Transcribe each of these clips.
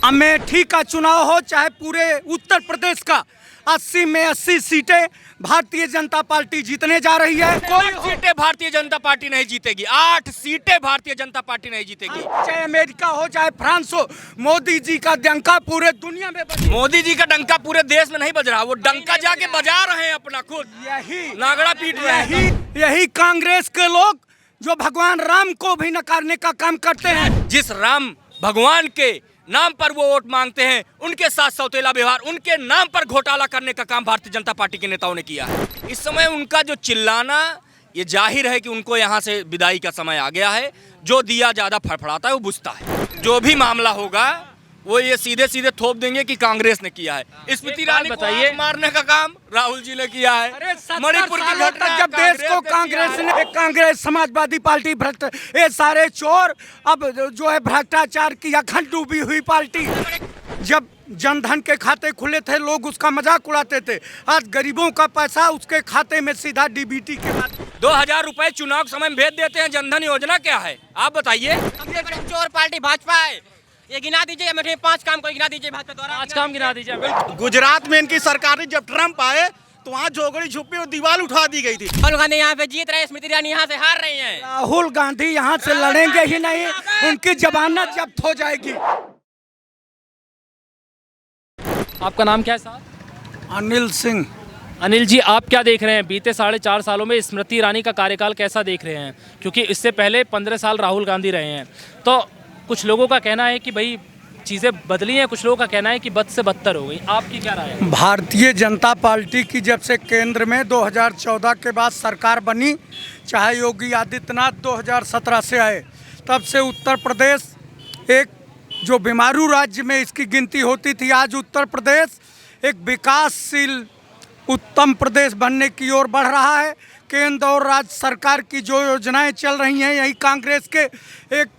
अमेठी का चुनाव हो चाहे पूरे उत्तर प्रदेश का, 80 में 80 सीटें भारतीय जनता पार्टी जीतने जा रही है। कोई सीटें भारतीय जनता पार्टी नहीं जीतेगी, 8 सीटें भारतीय जनता पार्टी नहीं जीतेगी। चाहे अमेरिका हो चाहे फ्रांस हो, मोदी जी का डंका पूरे दुनिया में बज। मोदी जी का डंका पूरे देश में नहीं बज रहा, वो डंका जाके बजा रहे हैं अपना खुद, यही नागड़ा पीट रहे हैं। यही कांग्रेस के लोग जो भगवान राम को भी नकारने का काम करते हैं। जिस राम भगवान के नाम पर वो वोट मांगते हैं, उनके साथ सौतेला व्यवहार, उनके नाम पर घोटाला करने का काम भारतीय जनता पार्टी के नेताओं ने किया है। इस समय उनका जो चिल्लाना, ये जाहिर है कि उनको यहाँ से विदाई का समय आ गया है। जो दिया ज्यादा फड़फड़ाता है वो बुझता है। जो भी मामला होगा वो ये सीधे सीधे थोप देंगे कि कांग्रेस ने किया है। स्मृति ईरानी बताइए, मारने का काम राहुल जी ने किया है। मणिपुर की घटना जब देश को कांग्रेस समाजवादी पार्टी भ्रष्ट, ये सारे चोर अब जो है भ्रष्टाचार की अखंड डूबी हुई पार्टी। जब जनधन के खाते खुले थे लोग उसका मजाक उड़ाते थे, आज गरीबों का पैसा उसके खाते में सीधा डीबीटी के बाद 2000 रुपए चुनाव के समय में भेज देते हैं। जनधन योजना क्या है आप बताइए। चोर पार्टी भाजपा है, ये गिना दीजिए। अमेठी 5 काम को गिना दीजिए भाजपा द्वारा। 5 काम गिना दीजिए। गुजरात में इनकी सरकार ने जब ट्रम्प आए तो वहाँ झोगड़ी छुपी और दीवार उठा दी गई थी। राहुल गांधी यहाँ पे जीत रहे, स्मृति ईरानी यहाँ से हार रही हैं। राहुल गांधी यहाँ से लड़ेंगे ही नहीं, उनकी जमानत जब्त हो जाएगी। आपका नाम क्या है साहब? अनिल सिंह। अनिल जी, आप क्या देख रहे हैं, बीते 4.5 सालों में स्मृति ईरानी का कार्यकाल कैसा देख रहे हैं? क्योंकि इससे पहले 15 साल राहुल गांधी रहे हैं, तो कुछ लोगों का कहना है कि भाई चीज़ें बदली हैं, कुछ लोगों का कहना है कि बद से बदतर हो गई। आपकी क्या राय है? भारतीय जनता पार्टी की जब से केंद्र में 2014 के बाद सरकार बनी, चाहे योगी आदित्यनाथ 2017 से आए, तब से उत्तर प्रदेश एक जो बीमारू राज्य में इसकी गिनती होती थी, आज उत्तर प्रदेश एक विकासशील उत्तम प्रदेश बनने की ओर बढ़ रहा है। केंद्र और राज्य सरकार की जो योजनाएं चल रही हैं, यही कांग्रेस के एक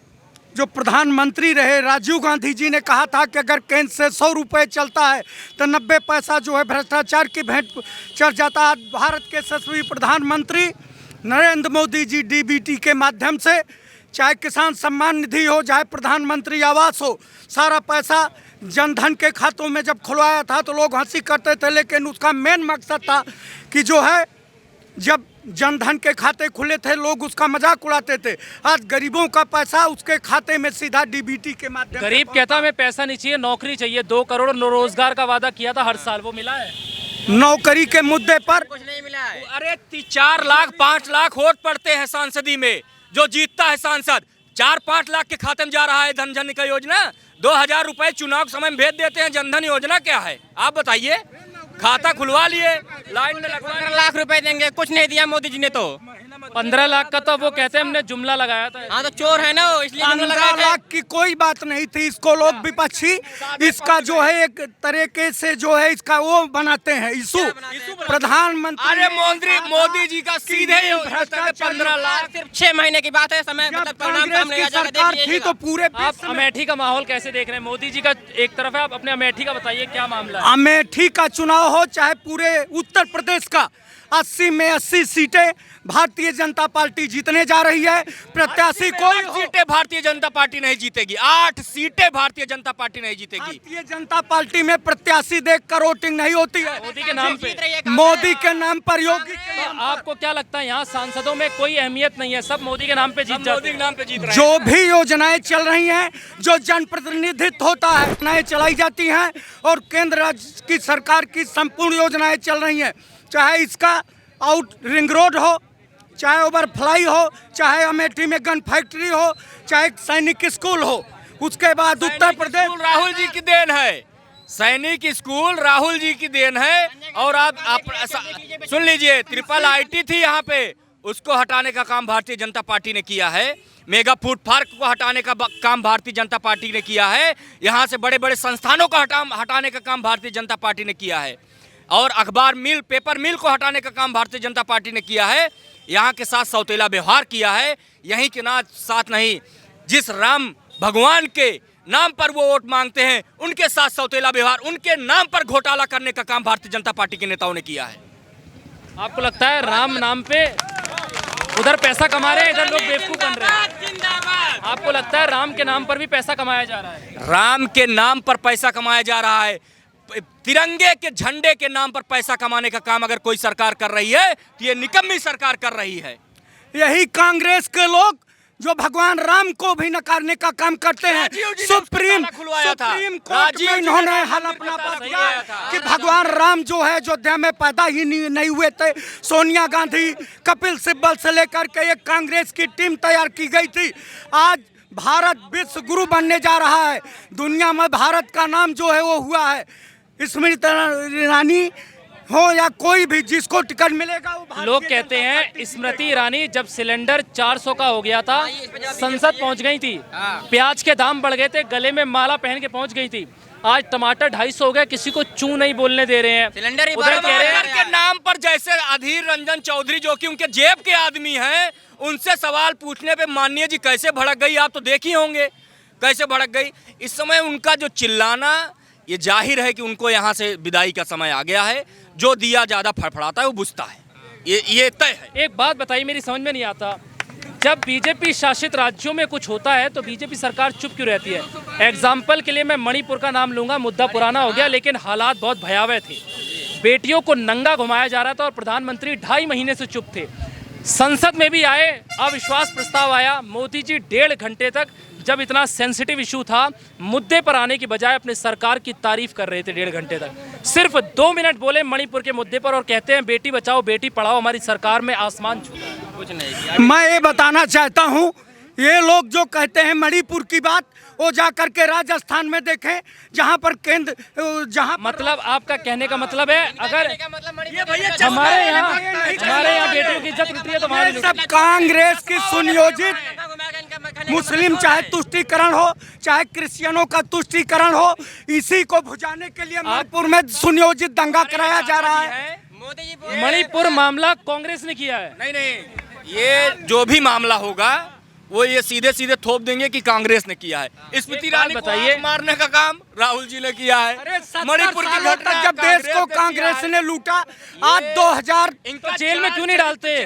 जो प्रधानमंत्री रहे राजीव गांधी जी ने कहा था कि अगर केंद्र से 100 रुपये चलता है तो 90 पैसा जो है भ्रष्टाचार की भेंट चढ़ जाता है। भारत के यशस्वी प्रधानमंत्री नरेंद्र मोदी जी डीबीटी के माध्यम से, चाहे किसान सम्मान निधि हो चाहे प्रधानमंत्री आवास हो, सारा पैसा जनधन के खातों में जब खुलवाया था तो लोग हंसी करते थे, लेकिन उसका मेन मकसद था कि जो है जब जनधन के खाते खुले थे लोग उसका मजाक उड़ाते थे, आज गरीबों का पैसा उसके खाते में सीधा डीबीटी के माध्यम से। गरीब कहता हमें पैसा नहीं चाहिए, नौकरी चाहिए। 2 करोड़ रोजगार का वादा किया था हर साल, वो मिला है? नौकरी के मुद्दे पर कुछ नहीं मिला है। अरे 4 लाख 5 लाख वोट पड़ते हैं सांसदी में, जो जीतता है सांसद 4-5 लाख के खाते में जा रहा है धन का योजना। 2000 रुपए चुनाव के समय में भेज देते हैं। जनधन योजना क्या है आप बताइए। खाता खुलवा लिए, लाइन में लगवा 15 लाख रुपए देंगे, कुछ नहीं दिया मोदी जी ने। तो 15 लाख का तो वो कहते हैं हमने जुमला लगाया था। हाँ तो चोर है ना वो, इसलिए 15 लाख की कोई बात नहीं थी। इसको लोग विपक्षी इसका जो है एक तरीके से जो है इसका वो बनाते हैं इशू। प्रधानमंत्री अरे मोदी जी का सीधे 15 लाख सिर्फ 6 महीने की बात है, समय मतलब परिणाम सामने आ जाएगा, सरकार देख थी लीजिएगा। तो पूरे आप अमेठी का माहौल कैसे देख रहे हैं? मोदी जी का एक तरफ है, आप अपने अमेठी का बताइए क्या मामला है? अमेठी का चुनाव हो चाहे पूरे उत्तर प्रदेश का, 80 में 80 सीटें भारतीय जनता पार्टी जीतने जा रही है। प्रत्याशी कोई हो, सीटें भारतीय जनता पार्टी नहीं जीतेगी, 8 सीटें भारतीय जनता पार्टी नहीं जीतेगी। भारतीय जनता पार्टी में प्रत्याशी देखकर वोटिंग नहीं होती है। मोदी के नाम पे, मोदी के नाम पर योगी तो आपको क्या लगता है यहाँ सांसदों में कोई अहमियत नहीं है, सब मोदी के नाम पे जीत जाते मोदी के हैं? नाम पे जीत रहे हैं। जो भी योजनाएं चल रही हैं, जो जनप्रतिनिधित्व होता है, योजनाएं चलाई जाती हैं और केंद्र राज्य की सरकार की संपूर्ण योजनाएं चल रही हैं। चाहे इसका आउट रिंग रोड हो, चाहे ओवरफ्लाई हो, चाहे अमेठी में गन फैक्ट्री हो, चाहे सैनिक स्कूल हो, उसके बाद उत्तर प्रदेश राहुल जी की देन है। सैनिक स्कूल राहुल जी की देन है। और आप सुन लीजिए, IIIT थी यहाँ पे, उसको हटाने का काम भारतीय जनता पार्टी ने किया है। मेगा फूड पार्क को हटाने का काम भारतीय जनता पार्टी ने किया है। यहाँ से बड़े बड़े संस्थानों को हटाने का काम भारतीय जनता पार्टी ने किया है। और अखबार मिल, पेपर मिल को हटाने का काम भारतीय जनता पार्टी ने किया है। यहाँ के साथ सौतेला व्यवहार किया है। यहीं के साथ नहीं, जिस राम भगवान के नाम पर वो वोट मांगते हैं, उनके साथ सौतेला व्यवहार, उनके नाम पर घोटाला करने का काम भारतीय जनता पार्टी के नेताओं ने किया है। आपको लगता है राम नाम पे उधर पैसा कमा रहे हैं, इधर लोग बेवकूफ बन रहे हैं। आपको लगता है राम के नाम पर भी पैसा कमाया जा रहा है? राम के नाम पर पैसा कमाया जा रहा है। तिरंगे के झंडे के नाम पर पैसा कमाने का काम अगर कोई सरकार कर रही है तो ये निकम्मी सरकार कर रही है। यही कांग्रेस के लोग जो भगवान राम को भी नकारने का काम करते हैं। सुप्रीम कोर्ट में इन्होंने हलफनामा दिया कि भगवान राम जो है अयोध्या में पैदा ही नहीं हुए थे। सोनिया गांधी, कपिल सिब्बल से लेकर के एक कांग्रेस की टीम तैयार की गई थी। आज भारत विश्व गुरु बनने जा रहा है। दुनिया में भारत का नाम जो है वो हुआ है। स्मृति ईरानी हो या कोई भी जिसको टिकट मिलेगा वो भारतीय लोग कहते हैं स्मृति ईरानी जब सिलेंडर 400 का हो गया था संसद पहुंच गई थी, प्याज के दाम बढ़ गए थे, गले में माला पहन के पहुंच गई थी। आज टमाटर 250 हो गया, किसी को चू नहीं बोलने दे रहे हैं। सिलेंडर ही उधर कह रहे हैं के नाम पर जैसे अधीर रंजन चौधरी जो कि उनके जेब के आदमी हैं, उनसे सवाल पूछने पे माननीय जी कैसे भड़क गई, आप तो देख ही होंगे कैसे भड़क गई। इस समय उनका जो चिल्लाना, ये जाहिर है कि उनको यहाँ से विदाई का समय आ गया है। जो दिया ज्यादा फड़फड़ाता है वो बुझता है, ये तय है। एक बात बताइए, मेरी समझ में नहीं आता, जब बीजेपी शासित राज्यों में कुछ होता है तो बीजेपी सरकार चुप क्यों रहती है? एग्जाम्पल के लिए मैं मणिपुर का नाम लूंगा, मुद्दा पुराना हो गया लेकिन हालात बहुत भयावह थे। बेटियों को नंगा घुमाया जा रहा था और प्रधानमंत्री 2.5 महीने से चुप थे। संसद में भी आए, अविश्वास प्रस्ताव आया, मोदी जी 1.5 घंटे तक, जब इतना सेंसिटिव इशू था, मुद्दे पर आने की बजाय अपने सरकार की तारीफ कर रहे थे 1.5 घंटे तक। सिर्फ 2 मिनट बोले मणिपुर के मुद्दे पर और कहते हैं बेटी बचाओ बेटी पढ़ाओ, हमारी सरकार में आसमान छूटा है। कुछ नहीं। मैं ये बताना चाहता हूँ, ये लोग जो कहते हैं मणिपुर की बात, वो जा करके राजस्थान में देखें जहाँ पर केंद्र, जहाँ मतलब आपका कहने का मतलब है अगर ये भैया हमारे यहाँ बेटियों की इज्जत लूट रही है तो हमारी सब कांग्रेस की सुनियोजित, मुस्लिम चाहे तुष्टीकरण हो चाहे क्रिश्चियनों का तुष्टीकरण हो, इसी को भुजाने के लिए मणिपुर में सुनियोजित दंगा कराया जा रहा है। मोदी जी मणिपुर मामला कांग्रेस ने किया है। नहीं, ये जो भी मामला होगा वो ये सीधे सीधे थोप देंगे कि कांग्रेस ने किया है। स्मृति ईरानी को बताइए, मारने का काम राहुल जी ने किया है। मणिपुर की घटना जब देश को कांग्रेस ने लूटा, आज 2000 इनको जेल में क्यों नहीं डालते?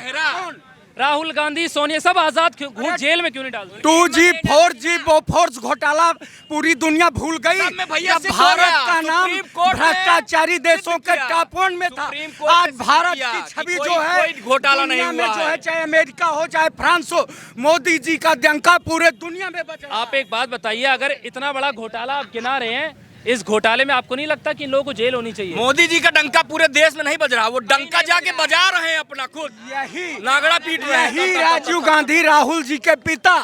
राहुल गांधी, सोनिया सब आजाद घूम, जेल में क्यों नहीं डालते? 2G 4G बोफोर्स घोटाला पूरी दुनिया भूल गई। जब भारत का नाम भ्रष्टाचारी देशों के टॉप 1 में था, आज भारत की छवि जो है घोटाला नहीं दुनिया में हुआ जो है, चाहे अमेरिका हो चाहे फ्रांस हो, मोदी जी का डंका पूरे दुनिया में बजा। आप एक बात बताइए, अगर इतना बड़ा घोटाला आप गिना रहे हैं, इस घोटाले में आपको नहीं लगता कि इन लोगों को जेल होनी चाहिए? मोदी जी का डंका पूरे देश में नहीं बज रहा, वो डंका जाके बजा रहे हैं अपना खुद, यही नागड़ा पीट रहे हैं। यही राजीव गांधी, राहुल जी के पिता,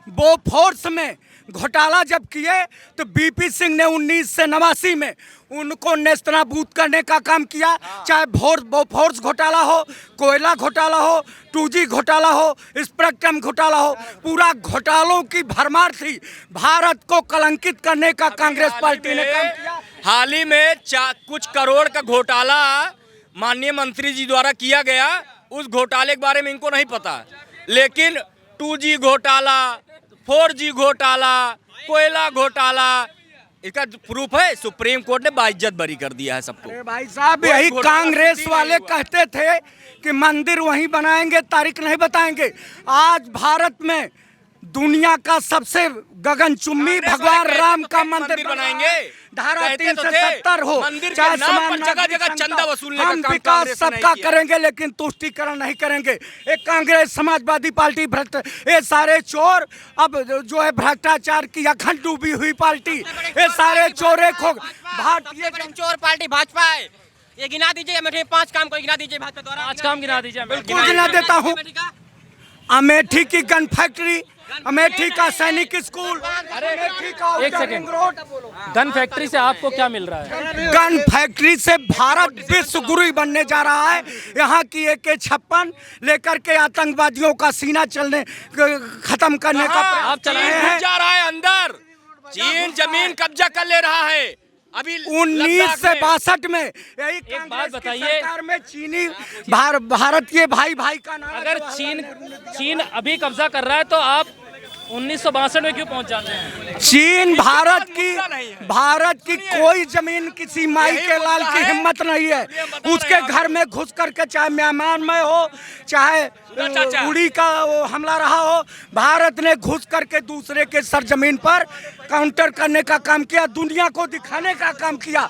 बोफोर्स में घोटाला जब किए तो बीपी सिंह ने 1989 में उनको नेस्तनाबूद करने का काम किया। चाहे बोफोर्स घोटाला हो, कोयला घोटाला हो, 2G घोटाला हो, स्पेक्ट्रम घोटाला हो, पूरा घोटालों की भरमार थी। भारत को कलंकित करने का कांग्रेस पार्टी ने काम किया। हाल ही में कुछ करोड़ का घोटाला माननीय मंत्री जी द्वारा किया गया, उस घोटाले के बारे में इनको नहीं पता, लेकिन 2G घोटाला, 4G घोटाला, कोयला घोटाला, इसका प्रूफ है सुप्रीम कोर्ट ने बाइज्जत बरी कर दिया है सबको। अरे भाई साहब, यही कांग्रेस वाले कहते थे कि मंदिर वहीं बनाएंगे, तारीख नहीं बताएंगे। आज भारत में दुनिया का सबसे गगनचुम्बी भगवान राम का मंदिर बनाएंगे। धारा 370 हो, चाहे जगह जगह चंदा वसूलने हम का काम विकास कांग्रेस ने सबका नहीं किया। करेंगे लेकिन तुष्टीकरण नहीं करेंगे। एक कांग्रेस, समाजवादी पार्टी, भ्रष्ट, ये सारे चोर, अब जो है भ्रष्टाचार की अखंड डूबी हुई पार्टी, ये सारे चोरे खो भारतीय चोर पार्टी भाजपा है। ये गिना दीजिए, अमेठी 5 काम को गिना दीजिए भाजपा द्वारा। 5 काम गिना दीजिए। बिल्कुल गिना देता हूँ। अमेठी की गन फैक्ट्री, अमेठी का सैनिक स्कूल, अमेठी का एक सेकंड, गन फैक्ट्री से आपको क्या मिल रहा है? गन फैक्ट्री से भारत विश्व गुरु बनने जा रहा है। यहाँ की AK-56 लेकर के आतंकवादियों का सीना चलने खत्म करने का आप चल रहे हैं। जा रहा है अंदर, चीन जमीन कब्जा कर ले रहा है। अभी 1962 में यही एक बात कांग्रेस की बताइए, सरकार में चीनी भारत के भाई भाई का नाम, अगर चीन अभी कब्जा कर रहा है तो आप 1962 में क्यों पहुंच जाते हैं? चीन भारत मुद्दा नहीं है। की कोई जमीन किसी माई यही के लाल मुद्दा की है। हिम्मत नहीं है ये बता रहे उसके हैं घर में घुस करके, चाहे म्यांमार में हो चाहे चाचा। उड़ी का वो हमला रहा हो, भारत ने घुस करके दूसरे के सरजमीन पर काउंटर करने का काम किया, दुनिया को दिखाने का काम किया।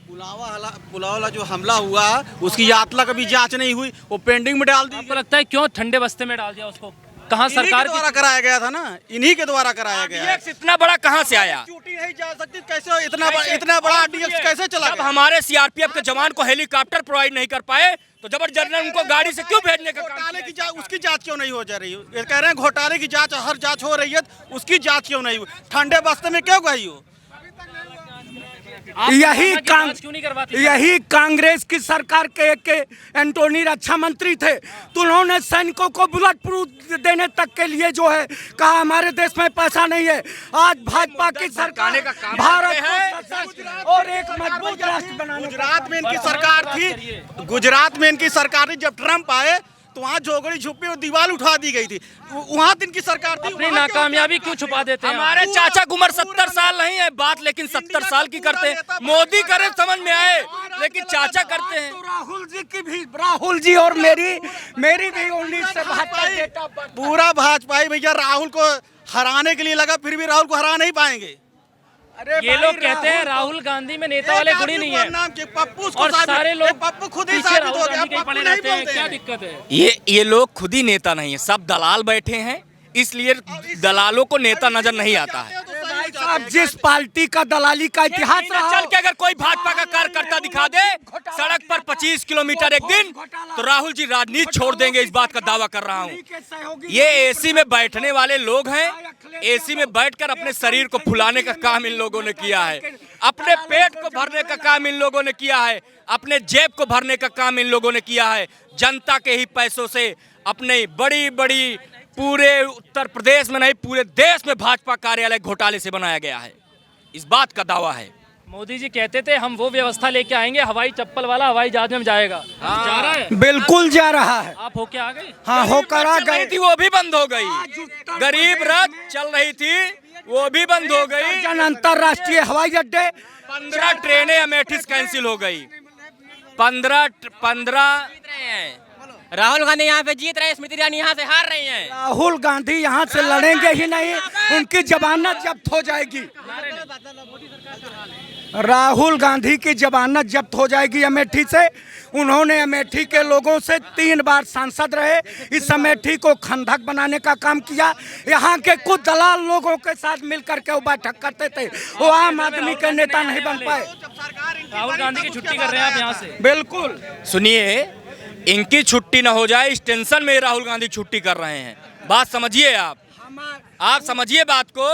पुलावा जो हमला हुआ उसकी यात्रा कभी जांच नहीं हुई, वो पेंडिंग में डाल दी। आपको लगता है क्यों ठंडे बस्ते में डाल दिया उसको? कहाँ इन्हीं सरकार के द्वारा कराया गया था ना, इन्हीं के द्वारा कराया गया है। इतना बड़ा कहाँ से आया? ड्यूटी नहीं जा सकती कैसे, इतना बड़ा आरडीएक्स कैसे चला जब गया? हमारे सीआरपीएफ के जवान को हेलीकॉप्टर प्रोवाइड नहीं कर पाए तो जबर जनरल उनको गाड़ी से क्यों भेजने का काम घोटाले किया? की जांच, उसकी जांच क्यों नहीं हो जा रही है? ये कह रहे हैं घोटाले की जांच, हर जांच हो रही है, उसकी जांच क्यों नहीं हुई? ठंडे बस्ते में क्यों गई हो? आप यही की कांग जांच क्यों नहीं करवाती? यही कांग्रेस की सरकार के एंटोनी रक्षा मंत्री थे, तो उन्होंने सैनिकों को बुलेट प्रूफ देने तक के लिए जो है कहा हमारे देश में पैसा नहीं है। आज भाजपा की सरकार का काम भारत करते हैं। को सशक्त और एक मजबूत राष्ट्र बनाने का गुजरात में इनकी सरकार थी, गुजरात में इनकी सरकार थी, जब ट्रम्प आए तो वहाँ जोगड़ी झुप्पी और दीवार उठा दी गई थी, वहाँ तो इनकी सरकार थी। अपनी नाकामयाबी क्यों छुपा देते हैं? हमारे चाचा की उम्र 70 साल नहीं है बात, लेकिन 70 साल की करते हैं। मोदी करे समझ में आए, लेकिन चाचा करते हैं। तो राहुल जी और मेरी भी 1972 डेट ऑफ बर्थ। पूरा भाजपाई भैया राहुल को हराने के लिए लगा, फिर भी राहुल को हरा नहीं पाएंगे। ये लोग कहते हैं राहुल गांधी में नेता वाले गुण ही नहीं है, नाम के पप्पू और सारे लोग पप्पू खुद ही पीछे साबित राहुल हो गया, गांधी के ही पप्पू पड़े नहीं रहते हैं। बोलते क्या हैं। दिक्कत है? ये लोग खुद ही नेता नहीं है, सब दलाल बैठे हैं, इसलिए दलालों को नेता नजर नहीं आता है। अब जिस पार्टी का दलाली का इतिहास रहा चल के अगर कोई भाजपा का कार्यकर्ता दिखा दे सड़क पर 25 किलोमीटर एक दिन, तो राहुल जी राजनीति छोड़ देंगे, इस बात का दावा कर रहा हूँ। ये एसी में बैठने वाले लोग हैं, एसी में बैठकर अपने शरीर को फुलाने का काम इन लोगों ने किया है, अपने पेट को भरने का काम इन लोगों ने किया है, अपने जेब को भरने का काम इन लोगों ने किया है। जनता के ही पैसों से अपने बड़ी बड़ी पूरे उत्तर प्रदेश में नहीं पूरे देश में भाजपा कार्यालय घोटाले से बनाया गया है, इस बात का दावा है। मोदी जी कहते थे हम वो व्यवस्था लेके आएंगे, हवाई चप्पल वाला हवाई जहाज में जाएगा। जा रहा है? बिल्कुल जा रहा है। आप होके आ गए? हाँ, होकर आ चल रही गए। थी वो भी बंद हो गई, गरीब रथ चल रही थी वो भी बंद हो गई। जन अंतरराष्ट्रीय हवाई अड्डे 15 ट्रेनें अमेठी से कैंसिल हो गई। 15 राहुल गांधी यहाँ पे जीत रहे हैं, स्मृति ईरानी यहाँ से हार रही हैं। राहुल गांधी यहाँ से लड़ेंगे ही नहीं, उनकी जमानत जब्त हो जाएगी। राहुल गांधी की जमानत जब्त हो जाएगी अमेठी से। उन्होंने अमेठी के लोगों से 3 बार सांसद रहे, इस अमेठी को खंडक बनाने का काम किया। यहाँ के कुछ दलाल लोगों के साथ मिलकर के वो बैठक करते थे, वो आम आदमी के नेता नहीं बन पाए। राहुल गांधी की छुट्टी कर रहे हैं आप यहाँ से? बिल्कुल। सुनिए, इनकी छुट्टी ना हो जाए इस टेंशन में राहुल गांधी छुट्टी कर रहे हैं। बात समझिए, आप समझिए बात को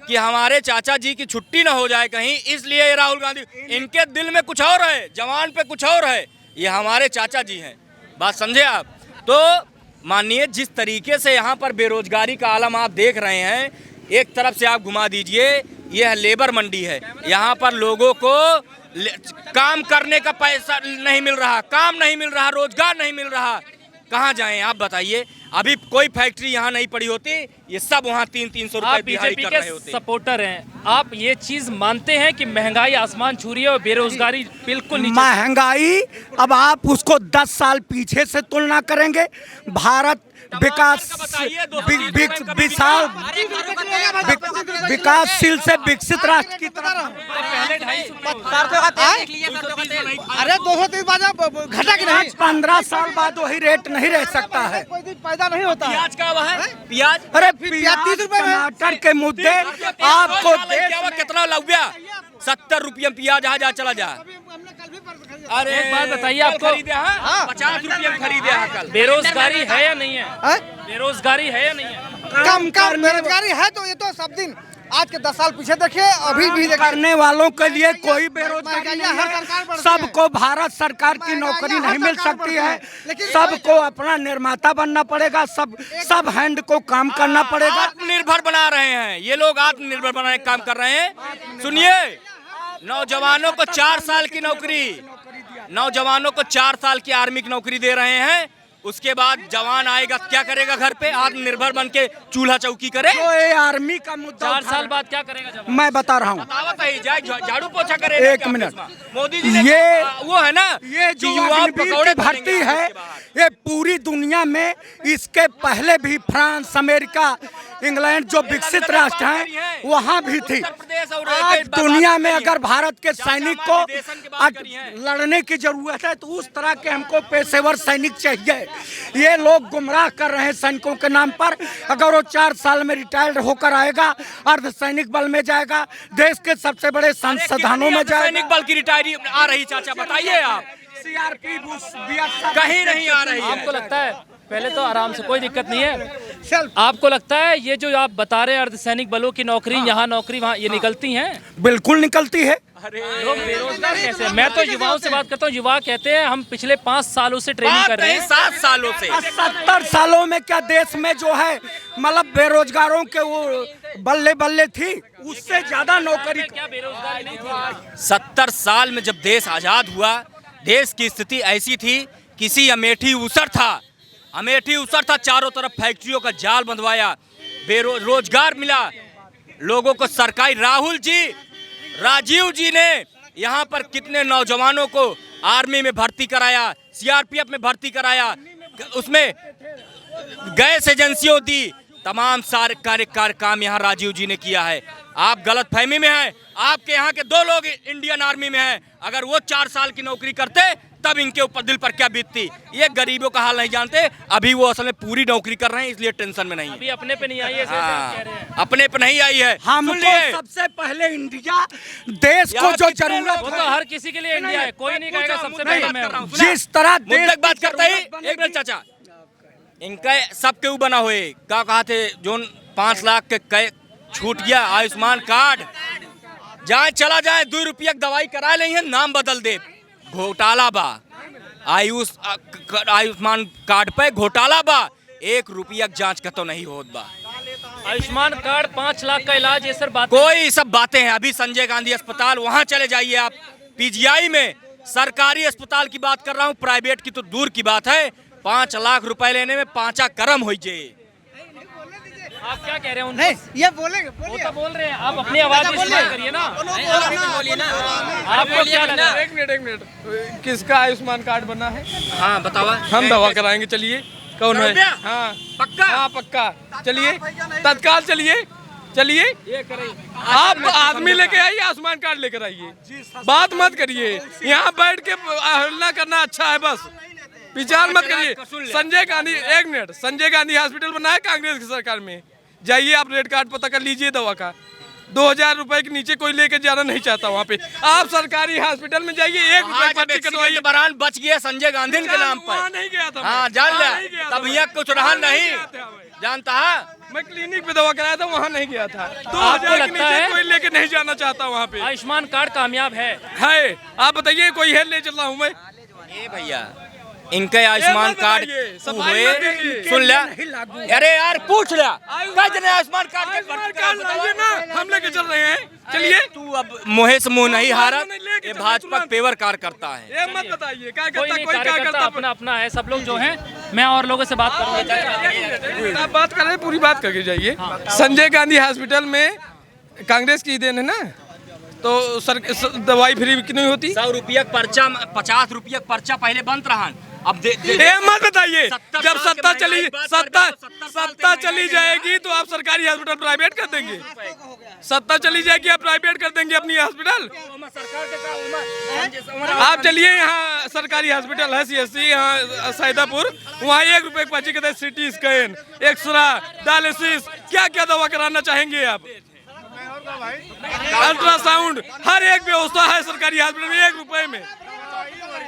कि हमारे चाचा जी की छुट्टी ना हो जाए कहीं, इसलिए राहुल गांधी, इनके दिल में कुछ और है, जवान पे कुछ और है, ये हमारे चाचा जी हैं। बात समझे आप? तो मानिए जिस तरीके से यहाँ पर बेरोजगारी का आलम आप देख रहे हैं, एक तरफ से आप घुमा दीजिए, यह लेबर मंडी है, यहाँ पर लोगों को काम करने का पैसा नहीं मिल रहा, काम नहीं मिल रहा, रोजगार नहीं मिल रहा, कहाँ जाएं आप बताइए? अभी कोई फैक्ट्री यहाँ नहीं पड़ी होती, ये सब वहाँ 300-300 रुपए आप दिहाड़ी बीजेपी कर के रहे होते। सपोर्टर हैं, आप ये चीज मानते हैं कि महंगाई आसमान छू रही है और बेरोजगारी बिल्कुल नीचे? महंगाई, अब आप उसको 10 साल पीछे से तुलना करेंगे, भारत विकासशील से विकसित राष्ट्र की तरफ। पहले 250 अरे 230 घटा कि नहीं? 15 साल बाद वही रेट नहीं रह सकता है। कोई दिन पैदा नहीं होता है। प्याज का हुआ है? प्याज अरे प्याज 30 रुपए में। टमाटर के मुद्दे आपको कितना लग 70 रुपये प्याज आ चला जा। हमने कल भी अरे एक बात बताइए, कल आपको खरीदे हैं? 50 रुपये में खरीदे हैं कल। बेरोजगारी है या नहीं है? हैं? बेरोजगारी है या नहीं है? कम बेरोजगारी है तो ये तो सब दिन, आज के 10 साल पीछे देखिए, अभी भी देखिए। करने वालों के लिए कोई बेरोजगारी महंगाई नहीं हर सरकार बढ़ है। रही है। सबको भारत सरकार की नौकरी नहीं मिल सकती है, लेकिन सबको अपना निर्माता बनना पड़ेगा, सब हैंड को काम करना पड़ेगा। आत्मनिर्भर बना रहे हैं ये लोग, आत्मनिर्भर बनाने का काम कर रहे हैं। सुनिए, नौजवानों को 4 साल की नौकरी, नौजवानों को 4 साल की आर्मी की नौकरी दे रहे हैं, उसके बाद जवान आएगा क्या करेगा घर पे, आत्मनिर्भर बन के चूल्हा चौकी करे। जो ये आर्मी का मुद्दा 4 उठा साल रहे- बाद क्या करेगा जब? मैं बता रहा हूँ, बतावत है, जाए झाड़ू पोछा करे। एक मिनट। मोदी जी ने ये वो है ना, ये कि जो युवा अग्निवीर पकौड़े की भर्ती तलेंगे है, इसके बाहर। ये पूरी दुनिया में इसके पहले भी फ्रांस, अमेरिका, इंग्लैंड जो विकसित राष्ट्र हैं वहाँ भी थी। उत्तर प्रदेश और आज कई बात दुनिया में करी है। अगर भारत के सैनिक को हमारे देशन की बात आज करी है। लड़ने की जरूरत है तो उस तरह के हमको पेशेवर सैनिक चाहिए। ये लोग गुमराह कर रहे हैं सैनिकों के नाम पर। अगर वो 4 साल में रिटायर्ड होकर आएगा, अर्धसैनिक बल में जाएगा, देश के सबसे बड़े संसाधनों में जाएगा। सैनिक बल की रिटायरी आ रही, चाचा बताइए आप। सीआरपी कहीं नहीं आ रही है। आपको लगता है, पहले तो आराम से, कोई दिक्कत नहीं है, आपको लगता है ये जो आप बता रहे हैं अर्धसैनिक बलों की नौकरी, यहाँ नौकरी वहाँ, ये निकलती हैं? बिल्कुल निकलती है। लोग बेरोजगार कैसे हैं? मैं तो युवाओं से बात करता हूँ, युवा कहते हैं हम पिछले 5 सालों से ट्रेनिंग कर रहे हैं। 7 सालों से 70 सालों में क्या देश में जो है मतलब बेरोजगारों के वो बल्ले बल्ले थी, उससे ज्यादा नौकरी। क्या बेरोजगारी नहीं थी? 70 साल में जब देश आजाद हुआ, देश की स्थिति ऐसी थी, किसी अमेठी उसर था, चारों तरफ फैक्ट्रियों का जाल बंधवाया, रोजगार मिला लोगों को। सरकारी राजीव जी ने यहाँ पर कितने नौजवानों को आर्मी में भर्ती कराया, सीआरपीएफ में भर्ती कराया, उसमें गैस एजेंसियों दी, तमाम सारे काम यहाँ राजीव जी ने किया है। आप गलत फहमी में हैं, आपके यहाँ के 2 लोग इंडियन आर्मी में हैं। अगर वो 4 साल की नौकरी करते तब इनके ऊपर दिल पर क्या बीतती। ये गरीबों का हाल नहीं जानते। अभी वो असल में पूरी नौकरी कर रहे हैं, इसलिए टेंशन में नहीं है। अभी अपने पे नहीं आई है, ऐसे हाँ, कह रहे हैं। अपने पे नहीं आई है। हमको सुन लिए? सबसे पहले इंडिया देश को यहाँ जो कितने जरूरत वो है, तो हर किसी के लिए इंडिया है, कोई नहीं कहेगा सबसे नहीं, पहले मैं बात कर रहा हूँ। हूँ। जिस तरह मुद्दे देश की बात की करते ही जरूरत एक मिनट चाचा, इनका सब क्यों बना हुए, क्या कहा थे, जो 5 लाख के छूट गया आयुष्मान कार्ड, जहाँ चला जाए 2 रुपया की दवाई करा नहीं है, नाम बदल दे, घोटाला बा। आयुष्मान कार्ड पे घोटाला बा, 1 रुपया की जांच का तो नहीं होत बा। आयुष्मान कार्ड 5 लाख का इलाज, ये सर बात कोई सब बातें हैं। अभी संजय गांधी अस्पताल, वहां चले जाइए आप, पीजीआई में, सरकारी अस्पताल की बात कर रहा हूं, प्राइवेट की तो दूर की बात है। 5 लाख रुपए लेने में 5 कर्म हो जे। आप क्या कह रहे हैं? नहीं, ये बोलेंगे, वो तो बोल रहे हैं, आप अपनी आवाज में इस्तेमाल करिए ना। बोलिए ना, आपको क्या लगा? एक मिनट किसका आयुष्मान कार्ड बना है? हाँ बतावा, हम दवा कराएंगे, चलिए। कौन है? रुपया? हाँ पक्का? हाँ पक्का, चलिए तत्काल, चलिए ये करे। आप आदमी लेके आइए, आयुष्मान कार्ड लेकर आइए, बात मत करिए। यहाँ बैठ के हल्ला करना अच्छा है, बस विचार मत करिए। संजय गांधी, एक मिनट, संजय गांधी हॉस्पिटल बना है कांग्रेस की सरकार में, जाइए आप रेड कार्ड पता कर लीजिए दवा का। 2000 रुपए के नीचे कोई लेके जाना नहीं चाहता वहाँ पे। आप सरकारी हॉस्पिटल में जाइए, 1 रुपए पर्ची कटवाइए। बरान बच गया संजय गांधी के नाम वहाँ पर। नहीं गया था, हाँ जान वहाँ नहीं लिया, गया था तब मैं। यहाँ कुछ रहा नहीं जानता है। मैं क्लिनिक पे दवा कराया था, वहाँ नहीं गया था। आपको 2000 के लगता नीचे है? कोई लेके नहीं जाना चाहता वहाँ पे। आयुष्मान कार्ड कामयाब है? आप बताइए, कोई है ले चल रहा हूँ मैं। ए भैया, इनके आयुष्मान कार्ड सफाई मत कीजिए। सुन लिया? अरे यार पूछ लिया, कई जने आयुष्मान कार्ड आयुष्मान कार्ड लाइए ना, हम लेके चल रहे हैं, चलिए। तू अब मुँह से मुँह नहीं हारा, नहीं, लेके ये चलो भाजपा तुरंत। पेवर कार करता है। ये मत बताइए क्या कोई करता, नहीं, कोई क्या कार्यकर्ता करता। अपना अपना है, सब लोग जो हैं। मैं और लोगों से बात करूंगा। आप बात कर रहे हैं, पूरी बात करके जाइए। संजय गांधी हॉस्पिटल में कांग्रेस की देन है ना, तो सर दवाई फ्री नहीं होती। 100 रुपया पर्चा, 50 रुपया पर्चा पहले बंद रहा, अब ये मत बताइए। 70 जब साल के सत्ता महंगाई चली, बात कर रहे हो, 70 साल सत्ता के चली महंगाई जाएगी तो आप सरकारी हॉस्पिटल प्राइवेट कर देंगे। सत्ता चली जाएगी, आप प्राइवेट कर देंगे अपनी हॉस्पिटल। आप चलिए, यहाँ सरकारी हॉस्पिटल है CSC, यहाँ सैदापुर, वहाँ 1 रुपए की पर्ची कहते हैं, CT स्कैन, एक्सरा, डायलिसिस, क्या क्या दवा कराना चाहेंगे आप, अल्ट्रासाउंड, हर एक व्यवस्था है सरकारी हॉस्पिटल में 1 रुपए में।